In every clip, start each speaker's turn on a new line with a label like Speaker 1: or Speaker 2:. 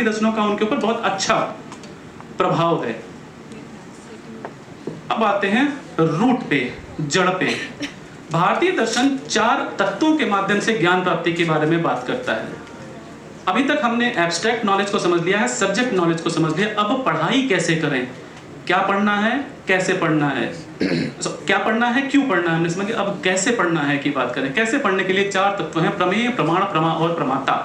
Speaker 1: भारतीय दर्शनों का उनके ऊपर बहुत अच्छा प्रभाव है। अब आते हैं रूट पे, जड़ पे। भारतीय दर्शन 4 तत्वों के माध्यम से ज्ञान प्राप्ति के बारे में बात करता है। अभी तक हमने एब्स्ट्रैक्ट नॉलेज को समझ लिया है, सब्जेक्ट नॉलेज को समझ लिया। अब पढ़ाई कैसे करें, क्या पढ़ना है, कैसे पढ़ना है, क्या पढ़ना है, क्यों पढ़ना है, हमने समझ लिया। अब कैसे पढ़ना है की बात करें। कैसे पढ़ने के लिए 4 तत्व हैं, प्रमेय, प्रमाण, प्रमा और प्रमाता।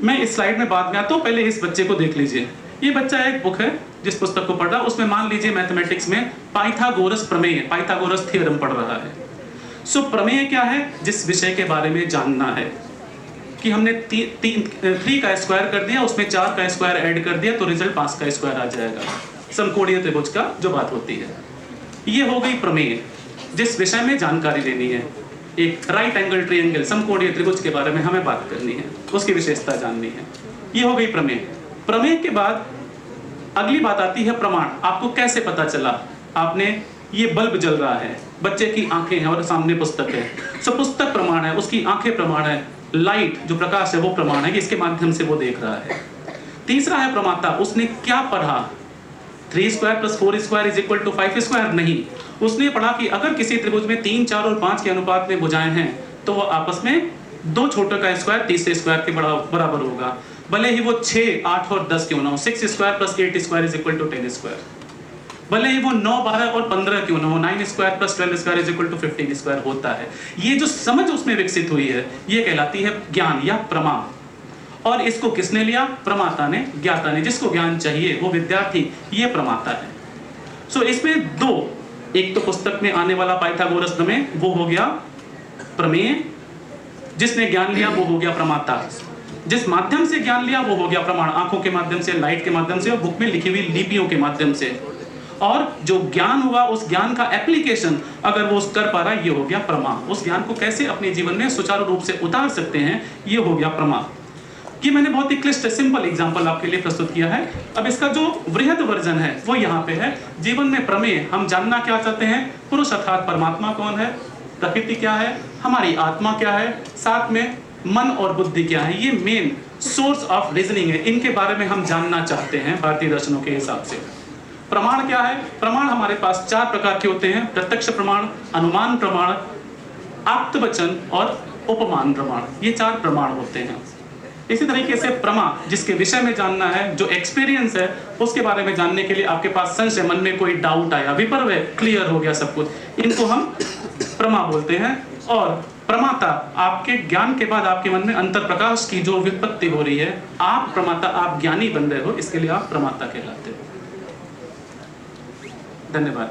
Speaker 1: मैं इस स्लाइड में बाद में आता हूं, पहले इस बच्चे को देख लीजिए। ये बच्चा एक बुक है जिस पुस्तक को पढ़ रहा है, उसमें मान लीजिए मैथमेटिक्स में पाइथागोरस प्रमेय, पाइथागोरस थ्योरम पढ़ रहा है। सो प्रमेय क्या है, जिस विषय के बारे में जानना है कि हमने 3 का स्क्वायर कर दिया, उसमें 4 का स्क्वायर ऐड कर दिया तो रिजल्ट 5 का स्क्वायर आ जाएगा, समकोणीय त्रिभुज का जो बात होती है। ये हो गई प्रमेय, जिस विषय में जानकारी लेनी है। एक राइट एंगल ट्रायंगल, समकोणीय त्रिभुज के बारे में हमें बात करनी है, उसकी विशेषता जाननी है। ये हो गई प्रमेय। प्रमेय के बाद अगली बात आती है प्रमाण। आपको कैसे पता चला, आपने ये बल्ब जल रहा है, बच्चे की आंखें हैं और सामने पुस्तक है, सो पुस्तक प्रमाण है, उसकी आंखें प्रमाण है, लाइट जो प्रकाश है वो प्रमाण है कि इसके माध्यम से वो देख रहा है। तीसरा है प्रमाता, उसने क्या पढ़ा, 3 square plus 4 square is equal to 5 square नहीं, उसने पढ़ा कि अगर किसी त्रिभुज में 3, 4 और 5 के अनुपात में भुजाएं हैं तो वो आपस में 2 छोटे का स्क्वायर तीसरे स्क्वायर के बराबर होगा, भले ही वो 6, 8 और 10 क्यों ना हो। 6 square plus 8 square is equal to 10 square, भले ही वो 9, 12 और 15 क्यों ना हो। 9 square plus 12 square is equal to 15 square होता है। ये जो समझ उसमें विकसित हुई है ये कहलाती है ज्ञान या प्रमा। और इसको किसने लिया, प्रमाता ने, ज्ञाता ने। जिसको ज्ञान चाहिए वो विद्यार्थी, ये प्रमाता है। सो इसमें 2, एक तो पुस्तक में आने वाला पाइथागोरस प्रमेय, वो हो गया प्रमेय, जिसने ज्ञान लिया वो हो गया प्रमाता, जिस माध्यम से ज्ञान लिया वो हो गया प्रमाण, आंखों के माध्यम से, लाइट के माध्यम से और बुक में लिखी हुई लिपियों के माध्यम से। और जो ज्ञान हुआ उस ज्ञान का एप्लीकेशन अगर वो कर पा रहा है, ये हो गया प्रमा। उस ज्ञान को कैसे अपने जीवन में सुचारू रूप से उतार सकते हैं, ये हो गया प्रमा। कि मैंने बहुत ही क्लिष्ट सिंपल एग्जांपल आपके लिए प्रस्तुत किया है। अब इसका जो वृहद वर्जन है वो यहाँ पे है। जीवन में प्रमेय, हम जानना क्या चाहते हैं, पुरुष अर्थात परमात्मा कौन है, प्रकृति क्या है, हमारी आत्मा क्या है, साथ में मन और बुद्धि क्या है। ये मेन सोर्स ऑफ रीजनिंग है, इनके बारे में हम जानना चाहते हैं भारतीय दर्शनों के हिसाब से। प्रमाण क्या है, प्रमाण हमारे पास 4 प्रकार के होते हैं, प्रत्यक्ष प्रमाण, अनुमान प्रमाण, आप्तवचन और उपमान प्रमाण। ये 4 प्रमाण होते हैं। इसी तरीके से प्रमा, जिसके विषय में जानना है, जो एक्सपीरियंस है उसके बारे में जानने के लिए आपके पास संशय, मन में कोई डाउट आया, विपर्य क्लियर हो गया सब कुछ, इनको हम प्रमा बोलते हैं। और प्रमाता, आपके ज्ञान के बाद आपके मन में अंतर प्रकाश की जो व्युत्पत्ति हो रही है, आप प्रमाता, आप ज्ञानी बन रहे हो, इसके लिए आप प्रमाता कहलाते हो। धन्यवाद।